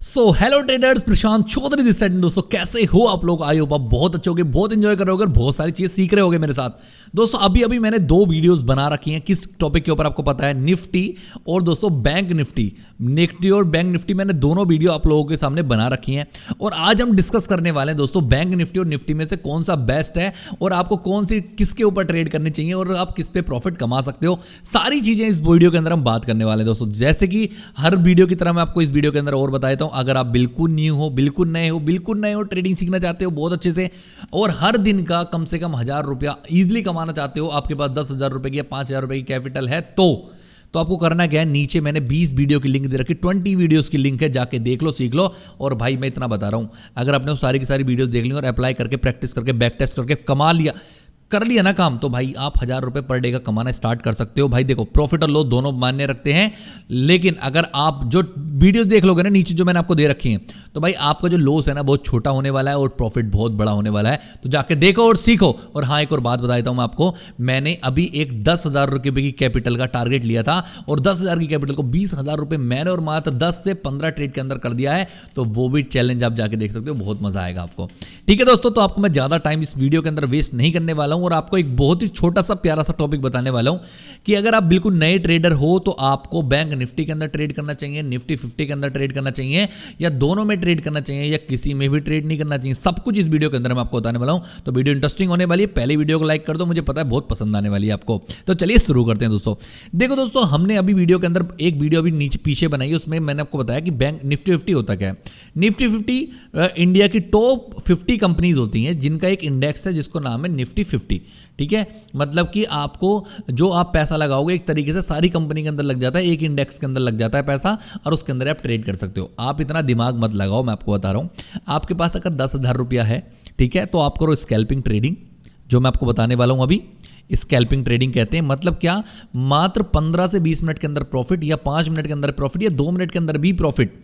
Hello traders, Prashant Chaudhary this side. दोस्तों कैसे हो आप लोग? आई होप आप बहुत अच्छे होगे, बहुत एंजॉय कर रहे होगे, बहुत सारी चीजें सीख रहे होगे मेरे साथ। दोस्तों अभी मैंने दो वीडियोस बना रखी हैं। किस टॉपिक के ऊपर आपको पता है? निफ्टी और दोस्तों बैंक निफ्टी। निफ्टी और बैंक निफ्टी मैंने दोनों वीडियो आप लोगों के सामने बना रखी हैं और आज हम डिस्कस करने वाले हैं दोस्तों बैंक निफ्टी और निफ्टी में से कौन सा बेस्ट है और आपको कौन सी किसके ऊपर ट्रेड करनी चाहिए और आप किस पे प्रॉफिट कमा सकते हो। सारी चीजें इस वीडियो के अंदर हम बात करने वाले हैं दोस्तों। जैसे कि हर वीडियो की तरह मैं आपको इस वीडियो के अंदर और बता देता हूं, अगर आप बिल्कुल न्यू हो, बिल्कुल नए हो, ट्रेडिंग सीखना चाहते हो बहुत अच्छे से और हर दिन का कम से कम 1000 रुपया इजीली कमाना चाहते हो, आपके पास 10,000 रुपए की या 5,000 रुपए की कैपिटल है तो आपको करना क्या है? नीचे मैंने 20 वीडियो की लिंक दे रखी, 20 वीडियोस की लिंक है, जाके देख लो, सीख लो। और भाई मैं इतना बता रहा हूं, अगर आपने वो सारी की सारी वीडियोस देख ली और अप्लाई करके प्रैक्टिस करके बैक टेस्ट करके कर लिया ना काम, तो भाई आप 1000 रुपए पर डे का कमाना स्टार्ट कर सकते हो। भाई देखो, प्रॉफिट और लॉस दोनों मान्य रखते हैं, लेकिन अगर आप जो वीडियोस देख लोगे ना नीचे जो मैंने आपको दे रखी हैं, तो भाई आपका जो लॉस है ना बहुत छोटा होने वाला है और प्रॉफिट बहुत बड़ा होने वाला है। तो जाके देखो और सीखो। और हाँ, एक और बात बता देता हूं मैं आपको, मैंने अभी एक 10,000 रुपए की कैपिटल का टारगेट लिया था और 10,000 की कैपिटल को 20,000 रुपए मैंने और मात्र 10 से 15 ट्रेड के अंदर कर दिया है। तो वो भी चैलेंज आप जाके देख सकते हो, बहुत मजा आएगा आपको। ठीक है दोस्तों, तो आपको मैं ज्यादा टाइम इस वीडियो के अंदर वेस्ट नहीं करने वाला हूं और आपको एक बहुत छोटा सा प्यारा सा टॉपिक बताने वाला हूं कि अगर आप बिल्कुल नए ट्रेडर हो तो आपको बैंक निफ्टी के अंदर ट्रेड करना चाहिए, निफ्टी 50 के अंदर ट्रेड करना चाहिए, या दोनों में ट्रेड करना चाहिए, या किसी में भी ट्रेड नहीं करना चाहिए। सब कुछ इस वीडियो के अंदर मैं आपको बताने वाला हूं। तो वीडियो इंटरेस्टिंग होने वाली है, पहले वीडियो को लाइक कर दो, मुझे पता है बहुत पसंद आने वाली है आपको। तो चलिए शुरू करते हैं दोस्तों। देखो दोस्तों, हमने अभी वीडियो के अंदर एक वीडियो अभी नीचे पीछे बनाई है, उसमें मैंने आपको बताया कि बैंक निफ्टी 50 होता क्या है। निफ्टी 50 इंडिया की टॉप 50 कंपनीज होती हैं जिनका एक इंडेक्स है जिसको नाम है निफ्टी 50। ठीक है, मतलब कि आपको जो आप पैसा लगाओगे एक तरीके से सारी कंपनी के अंदर लग जाता है, एक इंडेक्स के अंदर लग जाता है पैसा और उसके अंदर आप ट्रेड कर सकते हो। आप इतना दिमाग मत लगाओ, मैं आपको बता रहा हूं। आपके पास अगर 10,000 रुपया है, ठीक है, तो आप करो स्कैल्पिंग ट्रेडिंग, जो मैं आपको बताने वाला हूं अभी। स्कैल्पिंग ट्रेडिंग कहते हैं, मतलब क्या? मात्र 15 से 20 मिनट के अंदर प्रॉफिट, या 5 मिनट के अंदर प्रॉफिट, या 2 मिनट के अंदर भी प्रॉफिट,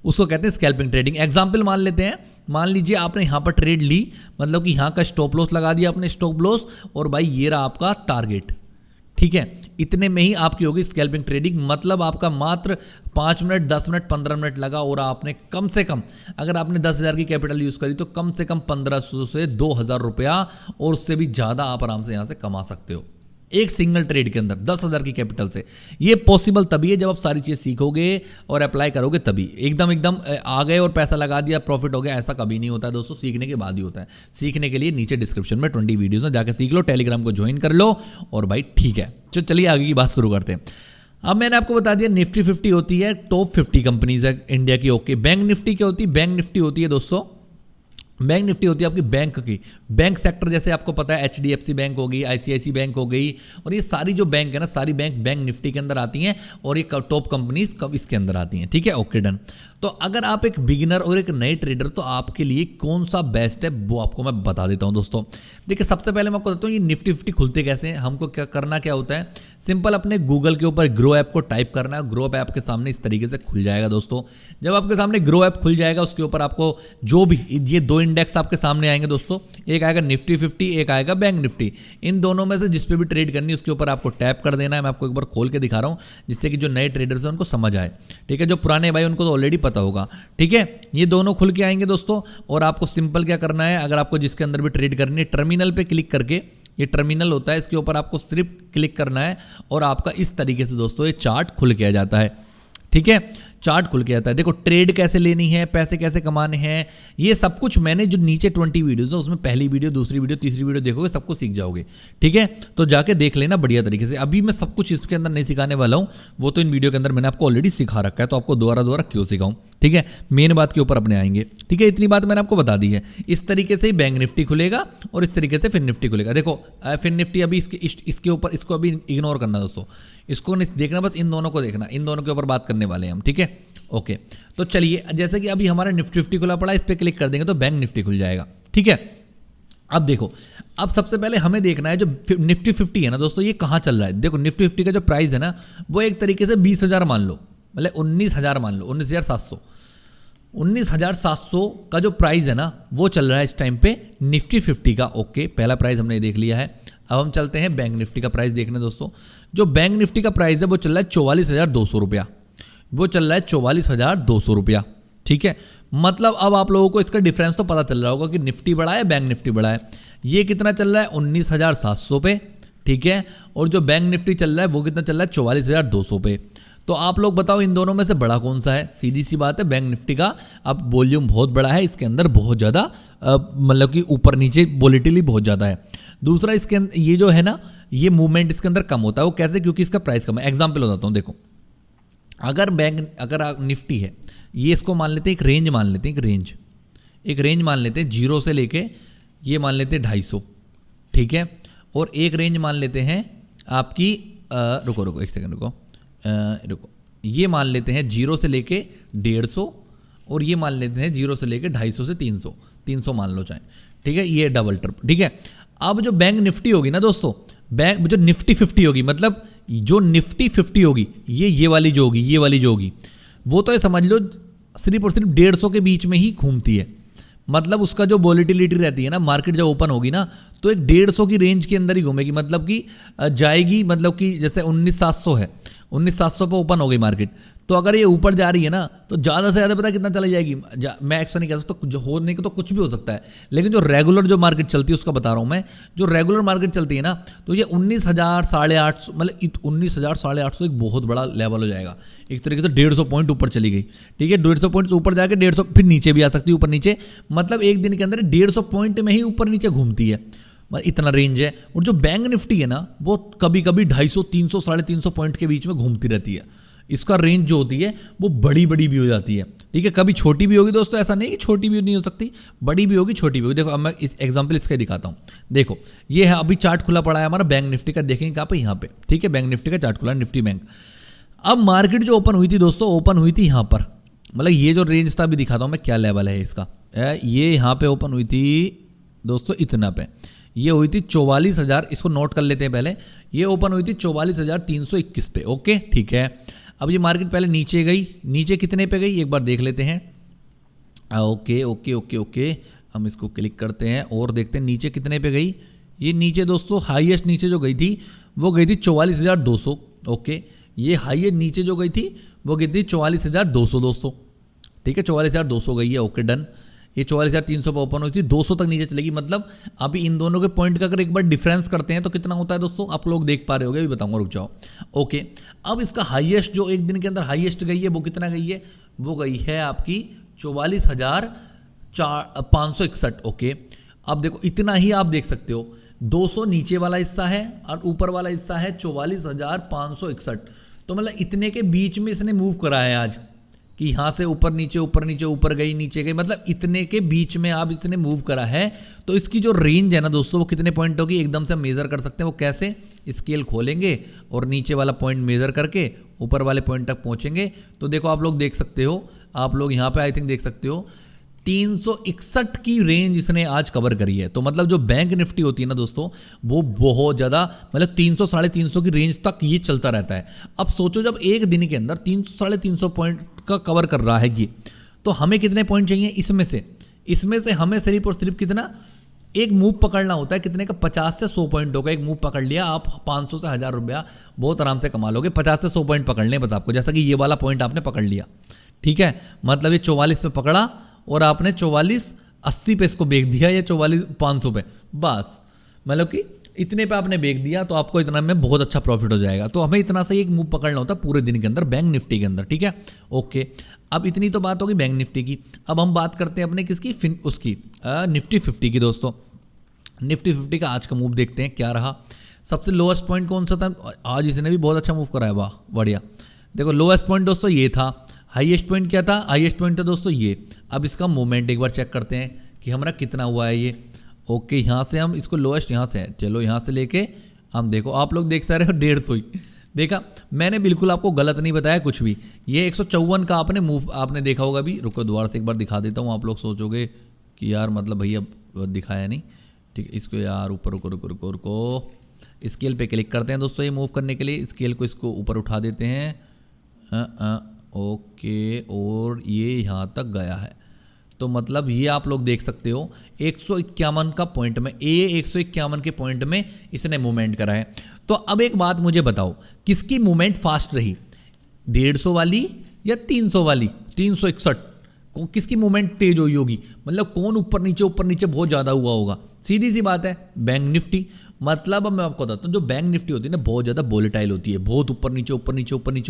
उसको कहते हैं स्कैल्पिंग ट्रेडिंग। एग्जाम्पल मान लेते हैं, मान लीजिए आपने यहां पर ट्रेड ली, मतलब कि यहां का स्टॉप लॉस लगा दिया आपने, स्टॉप लॉस, और भाई ये रहा आपका टारगेट। ठीक है, इतने में ही आपकी होगी स्कैल्पिंग ट्रेडिंग। मतलब आपका मात्र 5 मिनट, 10 मिनट, 15 मिनट लगा और आपने कम से कम, अगर आपने 10,000 की कैपिटल यूज करी तो कम से कम 1500 से 2,000 रुपया और उससे भी ज्यादा आप आराम से यहां से कमा सकते हो एक सिंगल ट्रेड के अंदर 10,000 की कैपिटल से। ये पॉसिबल तभी है जब आप सारी चीज़ सीखोगे और अप्लाई करोगे, तभी। एकदम आ गए और पैसा लगा दिया, प्रॉफिट हो गया, ऐसा कभी नहीं होता है दोस्तों। सीखने के बाद ही होता है। सीखने के लिए नीचे डिस्क्रिप्शन में 20 वीडियोस में जाकर सीख लो, टेलीग्राम को ज्वाइन कर लो और भाई ठीक है। चलिए आगे की बात शुरू करते हैं। अब मैंने आपको बता दिया निफ्टी 50 होती है टॉप 50 कंपनीज है इंडिया की। ओके, बैंक निफ्टी क्या होती है? बैंक निफ्टी होती है दोस्तों, बैंक निफ्टी होती है आपकी बैंक की, बैंक सेक्टर। जैसे आपको पता है HDFC बैंक हो गई, ICICI बैंक हो गई, और ये सारी जो बैंक है ना, सारी बैंक निफ्टी के अंदर आती हैं और ये टॉप कंपनीज कब इसके अंदर आती हैं। ठीक है, ओके डन। तो अगर आप एक बिगिनर और एक नए ट्रेडर, तो आपके लिए कौन सा बेस्ट है वो आपको मैं बता देता हूं दोस्तों। देखिए, सबसे पहले मैं आपको बताता हूं ये निफ्टी 50 खुलते कैसे हैं। हमको क्या करना क्या होता है? सिंपल, अपने गूगल के ऊपर ग्रो ऐप को टाइप करना है। ग्रो ऐप आपके सामने इस तरीके से खुल जाएगा दोस्तों। जब आपके सामने ग्रो ऐप खुल जाएगा, उसके ऊपर आपको जो भी ये दो इंडेक्स आपके सामने आएंगे दोस्तों, एक आएगा निफ्टी 50, एक आएगा बैंक निफ्टी। इन दोनों में से जिस पे भी ट्रेड करनी है उसके ऊपर आपको टैप कर देना है। मैं आपको एक बार खोल के दिखा रहा हूं जिससे कि जो नए ट्रेडर्स हैं उनको समझ आए। ठीक है, जो पुराने भाई उनको तो ऑलरेडी पता होगा। ठीक है, ये दोनों खुल के आएंगे दोस्तों और आपको सिंपल क्या करना है, अगर आपको जिसके अंदर भी ट्रेड करनी है, टर्मिनल पे क्लिक करके, ये टर्मिनल होता है, इसके ऊपर आपको सिर्फ क्लिक करना है और आपका इस तरीके से दोस्तों ये चार्ट खुल के आ जाता है। ठीक है, चार्ट खुल के आता है। देखो, ट्रेड कैसे लेनी है, पैसे कैसे कमाने हैं, ये सब कुछ मैंने जो नीचे 20 वीडियोस है उसमें पहली वीडियो, दूसरी वीडियो, तीसरी वीडियो देखोगे, सब कुछ सीख जाओगे। ठीक है, तो जाके देख लेना बढ़िया तरीके से। अभी मैं सब कुछ इसके अंदर नहीं सिखाने वाला हूं, वो तो इन वीडियो के अंदर मैंने आपको ऑलरेडी सिखा रखा है, तो आपको दोबारा क्यों सिखाऊं। ठीक है, मेन बात के ऊपर अपने आएंगे। ठीक है, इतनी बात मैंने आपको बता दी है। इस तरीके से ही बैंक निफ्टी खुलेगा और इस तरीके से फिर निफ्टी खुलेगा। देखो, फिर निफ्टी अभी इसके ऊपर, इसको अभी इग्नोर करना दोस्तों, इसको नहीं देखना, बस इन दोनों को देखना। इन दोनों के ऊपर बात करने वाले हैं हम। ठीक है, ओके। तो चलिए, जैसे कि अभी हमारा निफ्टी 50 खुला पड़ा, इस पे क्लिक कर देंगे तो बैंक निफ्टी खुल जाएगा। ठीक है, अब देखो, अब सबसे पहले हमें देखना है जो निफ्टी 50 है ना दोस्तों, ये कहां चल रहा है। देखो, निफ्टी 50 का जो प्राइस है ना, वो एक तरीके से 20,000 मान लो, मतलब 19,000 मान लो, 19,700 का जो प्राइस है ना, वो चल रहा है इस टाइम पे निफ्टी 50 का। ओके, पहला प्राइस हमने देख लिया है। अब हम चलते हैं बैंक निफ्टी का प्राइस देखने दोस्तों। जो बैंक निफ्टी का प्राइस है वो चल रहा है 44,200 रुपया, वो चल रहा है 44,200 रुपया। ठीक है, मतलब अब आप लोगों को इसका डिफरेंस तो पता चल रहा होगा कि निफ्टी बढ़ा है, बैंक निफ्टी बढ़ा है। ये कितना चल रहा है 19,700 पे, ठीक है, और जो बैंक निफ्टी चल रहा है वो कितना चल रहा है 44,200 पे। तो आप लोग बताओ इन दोनों में से बड़ा कौन सा है? सीधी सी बात है बैंक निफ्टी का अब वॉल्यूम बहुत बड़ा है, इसके अंदर बहुत ज़्यादा मतलब कि ऊपर नीचे वोलेटिलिटी बहुत ज़्यादा है। दूसरा इसके अंदर ये जो है ना, ये मूवमेंट इसके अंदर कम होता है। वो कैसे? क्योंकि इसका प्राइस कम है। एग्जाम्पल बताता हूँ, देखो अगर निफ्टी है, ये इसको मान लेते हैं एक रेंज, मान लेते हैं एक रेंज मान लेते हैं 0 से लेके ये मान लेते हैं 250, ठीक है, और एक रेंज मान लेते हैं आपकी रुको एक सेकंड रुको, ये मान लेते हैं 0 से लेके 150, और ये मान लेते हैं 0 से लेके 250 से 300 मान लो चाहे, ठीक है, ये डबल ट्रिप, ठीक है। अब जो बैंक निफ्टी होगी ना दोस्तों, बैंक जो निफ्टी 50 होगी, मतलब जो निफ्टी 50 होगी, ये वाली जो होगी वो तो ये समझ लो सिर्फ और सिर्फ 150 के बीच में ही घूमती है। मतलब उसका जो वॉलेटिलिटी रहती है ना, मार्केट जब ओपन होगी ना तो एक 150 की रेंज के अंदर ही घूमेगी, मतलब कि जाएगी, मतलब कि जैसे 19,700 है, 19,700 पे ओपन हो गई मार्केट, तो अगर ये ऊपर जा रही है ना तो ज़्यादा से ज़्यादा पता कितना चली जाएगी, मैं एक्स्ट्रा नहीं कह सकता, जो होने के तो कुछ भी हो सकता है, लेकिन जो रेगुलर जो मार्केट चलती है उसका बता रहा हूँ मैं। जो रेगुलर मार्केट चलती है ना तो ये 19,000 850, मतलब 19,000 850 एक बहुत बड़ा लेवल हो जाएगा, एक तरीके से 150 पॉइंट ऊपर चली गई, ठीक है, 150 पॉइंट ऊपर जाके 150 फिर नीचे भी आ सकती है, ऊपर नीचे, मतलब एक दिन के अंदर 150 पॉइंट में ही ऊपर नीचे घूमती है, इतना रेंज है। और जो बैंक निफ्टी है ना वो कभी कभी 250, 300, 350 पॉइंट के बीच में घूमती रहती है। इसका रेंज जो होती है वो बड़ी भी हो जाती है, ठीक है, कभी छोटी भी होगी दोस्तों, ऐसा नहीं कि छोटी भी नहीं हो सकती, बड़ी भी होगी, छोटी भी होगी। देखो अब मैं इस एग्जांपल इसका दिखाता हूँ। देखो ये है, अभी चार्ट खुला पड़ा है हमारा बैंक निफ्टी का, देखेंगे कहाँ पे, यहाँ पे, ठीक है, बैंक निफ्टी का चार्ट खुला, निफ्टी बैंक। अब मार्केट जो ओपन हुई थी दोस्तों, ओपन हुई थी यहाँ पर, मतलब ये जो रेंज था, अभी दिखाता हूँ मैं क्या लेवल है इसका। ये यहाँ पे ओपन हुई थी दोस्तों, इतना पे ये हुई थी 44,000, इसको नोट कर लेते हैं पहले, ये ओपन हुई थी 44,321 पे, ओके, ठीक है। अब ये मार्केट पहले नीचे गई, नीचे कितने पे गई एक बार देख लेते हैं। ओके, हम इसको क्लिक करते हैं और देखते हैं नीचे कितने पे गई। ये नीचे दोस्तों हाईएस्ट नीचे जो गई थी वो गई थी 44,200, ओके, ये हाईएस्ट नीचे जो गई थी वो गई थी 44,200 दोस्तों, ठीक है, 44,200 गई है, ओके डन। ये 44,300 पर ओपन हुई थी, 200 तक नीचे चलेगी। मतलब अभी इन दोनों के पॉइंट का अगर एक बार डिफरेंस करते हैं तो कितना होता है दोस्तों, आप लोग देख पा रहे होगे, अभी बताऊंगा, रुक जाओ। ओके, अब इसका हाईएस्ट जो एक दिन के अंदर हाईएस्ट गई है वो कितना गई है, वो गई है आपकी 44,561, ओके। अब देखो इतना ही आप देख सकते हो, 200 नीचे वाला हिस्सा है और ऊपर वाला हिस्सा है 44,561, तो मतलब इतने के बीच में इसने मूव करा है आज, कि यहाँ से ऊपर नीचे ऊपर गई, नीचे गई, मतलब इतने के बीच में आप इसने मूव करा है। तो इसकी जो रेंज है ना दोस्तों वो कितने पॉइंट होगी, एकदम से हम मेज़र कर सकते हैं। वो कैसे, स्केल खोलेंगे और नीचे वाला पॉइंट मेज़र करके ऊपर वाले पॉइंट तक पहुँचेंगे। तो देखो आप लोग देख सकते हो, आप लोग यहाँ पे आई थिंक देख सकते हो 361 की रेंज इसने आज कवर करी है। तो मतलब जो बैंक निफ्टी होती है ना दोस्तों वो बहुत ज़्यादा, मतलब 300 350 की रेंज तक ये चलता रहता है। अब सोचो जब एक दिन के अंदर 300 350 पॉइंट का कवर कर रहा है ये, तो हमें कितने पॉइंट चाहिए इसमें से हमें सिर्फ और सिर्फ कितना, एक मूव पकड़ना होता है, कितने का, 50 से 100 पॉइंट का एक मूव पकड़ लिया आप, 500 से 1000 रुपया बहुत आराम से कमा लोगे। 50 से 100 पॉइंट पकड़ने बस आपको, जैसा कि ये वाला पॉइंट आपने पकड़ लिया, ठीक है, मतलब ये 44 पे पकड़ा और आपने 4480 पे इसको बेच दिया, या 44,500 पे, बस मतलब कि इतने पे आपने बेच दिया तो आपको इतना में बहुत अच्छा प्रॉफिट हो जाएगा। तो हमें इतना सा एक मूव पकड़ना होता है पूरे दिन के अंदर बैंक निफ्टी के अंदर, ठीक है, ओके। अब इतनी तो बात होगी बैंक निफ्टी की। अब हम बात करते हैं अपने किसकी, उसकी निफ्टी 50 की दोस्तों। निफ्टी 50 का आज का मूव देखते हैं क्या रहा। सबसे लोएस्ट पॉइंट कौन सा था, आज इसने भी बहुत अच्छा मूव कराया, वाह बढ़िया। देखो लोएस्ट पॉइंट दोस्तों ये था, हाईएस्ट पॉइंट क्या था, हाईएस्ट पॉइंट था दोस्तों ये। अब इसका मूवमेंट एक बार चेक करते हैं कि हमारा कितना हुआ है ये, ओके। यहाँ से हम इसको लोएस्ट यहाँ से है, चलो यहाँ से लेके हम देखो, आप लोग देख सकते हो 150 ही देखा, मैंने बिल्कुल आपको गलत नहीं बताया कुछ भी। ये 154 का आपने मूव आपने देखा होगा भी, रुको दोबारा से एक बार दिखा देता हूँ, आप लोग सोचोगे कि यार मतलब भैया दिखाया नहीं, ठीक है, इसको यार ऊपर रुको स्केल पे क्लिक करते हैं दोस्तों ये मूव करने के लिए, स्केल को इसको ऊपर उठा देते हैं, ओके, और ये यहाँ तक गया है। तो मतलब ये आप लोग देख सकते हो 151 का पॉइंट में, 151 के पॉइंट में इसने मूवमेंट करा है। तो अब एक बात मुझे बताओ, किसकी मूवमेंट फास्ट रही, 150 वाली या 300 वाली, 361, किसकी मूवमेंट तेज हुई होगी, मतलब कौन ऊपर नीचे बहुत ज़्यादा हुआ होगा। सीधी सी बात है, बैंक निफ्टी। मतलब अब मैं आपको बताता हूँ, जो बैंक निफ्टी होती है ना बहुत ज़्यादा वोलेटाइल होती है, बहुत ऊपर नीचे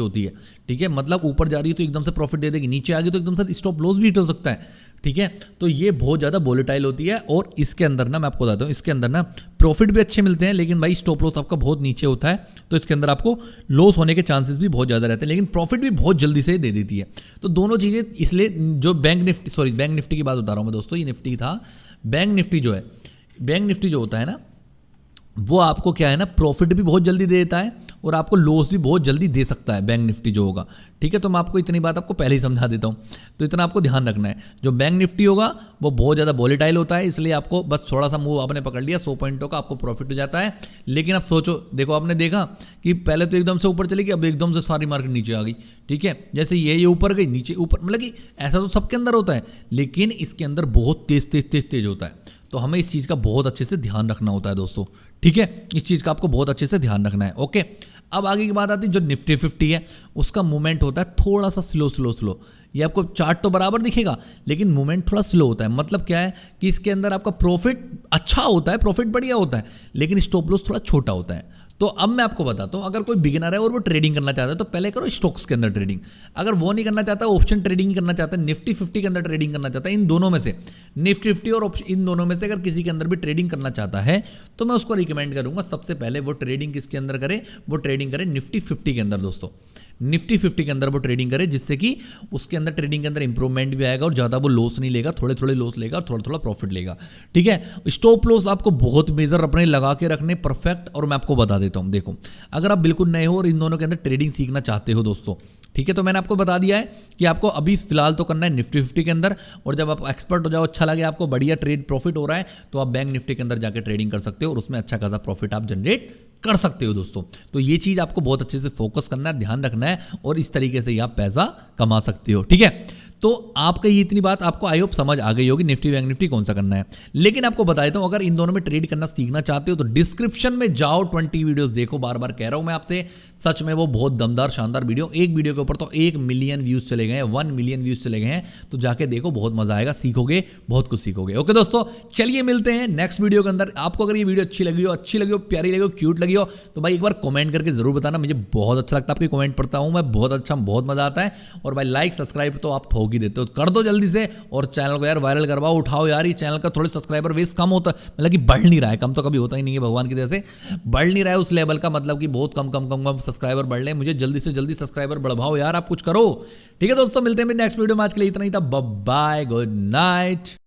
होती है। ठीक है, मतलब ऊपर जा रही है तो एकदम से प्रॉफिट दे देगी, नीचे आ गई तो एकदम से स्टॉप लॉस भी हिट हो सकता है। ठीक है, तो ये बहुत ज़्यादा वोलेटाइल होती है। और इसके अंदर ना मैं आपको बताता हूँ, इसके अंदर ना प्रॉफिट भी अच्छे मिलते हैं, लेकिन भाई स्टॉप लॉस आपका बहुत नीचे होता है, तो इसके अंदर आपको लॉस होने के चांसेस भी बहुत ज़्यादा रहते हैं, लेकिन प्रॉफिट भी बहुत जल्दी से दे देती है। तो दोनों चीज़ें, इसलिए जो बैंक निफ्टी की बात बता रहा हूँ मैं दोस्तों, ये निफ्टी था। बैंक निफ्टी जो होता है ना, वो आपको क्या है ना, प्रॉफिट भी बहुत जल्दी दे देता है और आपको लॉस भी बहुत जल्दी दे सकता है बैंक निफ्टी जो होगा। ठीक है, तो मैं आपको इतनी बात आपको पहले ही समझा देता हूँ, तो इतना आपको ध्यान रखना है। जो बैंक निफ्टी होगा वो बहुत ज़्यादा वोलेटाइल होता है, इसलिए आपको बस थोड़ा सा मूव आपने पकड़ लिया 100 पॉइंटों का, आपको प्रॉफिट हो जाता है। लेकिन अब सोचो, देखो आपने देखा कि पहले तो एकदम से ऊपर चली गई, अब एकदम से सारी मार्केट नीचे आ गई। ठीक है, जैसे ये ऊपर गई नीचे ऊपर, मतलब कि ऐसा तो सबके अंदर होता है, लेकिन इसके अंदर बहुत तेज होता है। तो हमें इस चीज़ का बहुत अच्छे से ध्यान रखना होता है दोस्तों। ठीक है, इस चीज़ का आपको बहुत अच्छे से ध्यान रखना है। ओके, अब आगे की बात आती है, जो निफ्टी 50 है उसका मूवमेंट होता है थोड़ा सा स्लो। ये आपको चार्ट तो बराबर दिखेगा, लेकिन मूवमेंट थोड़ा स्लो होता है। मतलब क्या है कि इसके अंदर आपका प्रॉफिट अच्छा होता है, प्रॉफिट बढ़िया होता है, लेकिन स्टॉप लॉस थोड़ा छोटा होता है। तो अब मैं आपको बताता हूं, अगर कोई बिगिनर है और वो ट्रेडिंग करना चाहता है तो पहले करो स्टॉक्स के अंदर ट्रेडिंग। अगर वो नहीं करना चाहता, ऑप्शन ट्रेडिंग ही करना चाहता है, निफ्टी 50 के अंदर ट्रेडिंग करना चाहता है, इन दोनों में से, निफ्टी 50 और इन दोनों में से अगर किसी के अंदर भी ट्रेडिंग करना चाहता है तो मैं उसको रिकमेंड करूंगा सबसे पहले वो ट्रेडिंग किसके अंदर करे, वो ट्रेडिंग करे निफ्टी 50 के अंदर दोस्तों। निफ्टी 50 के अंदर वो ट्रेडिंग करे, जिससे कि उसके अंदर ट्रेडिंग के अंदर इंप्रूवमेंट भी आएगा और ज़्यादा वो लॉस नहीं लेगा, थोड़े लॉस लेगा, थोड़ा प्रॉफिट लेगा। ठीक है, स्टॉप लॉस आपको बहुत मेजर अपने लगा के रखने परफेक्ट। और मैं आपको बता देता हूँ, देखो अगर आप बिल्कुल नए हो और इन दोनों के अंदर ट्रेडिंग सीखना चाहते हो दोस्तों, ठीक है, तो मैंने आपको बता दिया है कि आपको अभी फिलहाल तो करना है निफ्टी 50 के अंदर, और जब आप एक्सपर्ट हो जाओ, अच्छा लगे आपको, बढ़िया ट्रेड प्रॉफिट हो रहा है, तो आप बैंक निफ्टी के अंदर जाकर ट्रेडिंग कर सकते हो और उसमें अच्छा खासा प्रॉफिट आप जनरेट कर सकते हो दोस्तों। तो ये चीज़ आपको बहुत अच्छे से फोकस करना है, ध्यान रखना है, और इस तरीके से ही आप पैसा कमा सकते हो। ठीक है, तो आपका ये इतनी बात आपको आई होप समझ आ गई होगी, निफ्टी बैंक निफ्टी कौन सा करना है। लेकिन आपको बता देता हूं, अगर इन दोनों में ट्रेड करना सीखना चाहते हो तो डिस्क्रिप्शन में जाओ, 20 वीडियोस देखो, बार बार कह रहा हूं मैं आपसे, सच में वो बहुत दमदार शानदार वीडियो, एक वीडियो के ऊपर तो 1 मिलियन व्यूज चले गए हैं, 1 मिलियन व्यूज चले गए हैं, तो जाके देखो, बहुत मजा आएगा, सीखोगे, बहुत कुछ सीखोगे। ओके दोस्तों, चलिए मिलते हैं नेक्स्ट वीडियो के अंदर। आपको अगर ये वीडियो अच्छी लगी हो, प्यारी लगी हो, क्यूट लगी हो, तो भाई एक बार कमेंट करके जरूर बताना, मुझे बहुत अच्छा लगता है, आपकी कमेंट पढ़ता हूं मैं, बहुत मजा आता है। और भाई लाइक सब्सक्राइब तो आप ठोक ही देते हो, कर दो जल्दी से, और चैनल को यार वायरल करवाओ, उठाओ यार, ये चैनल का थोड़े सब्सक्राइबर वेस्ट कम होता है, मतलब कि बढ़ नहीं रहा है, कम तो कभी होता ही नहीं है भगवान की तरह से, बढ़ नहीं रहा है उस लेवल का, मतलब कि बहुत कम सब्सक्राइबर बढ़ रहे हैं, मुझे जल्दी से जल्दी सब्सक्राइबर बढ़ाओ यार, आप कुछ करो। ठीक है दोस्तों, मिलते हैं नेक्स्ट वीडियो में, आज के लिए इतना ही था, बाय बाय, गुड नाइट।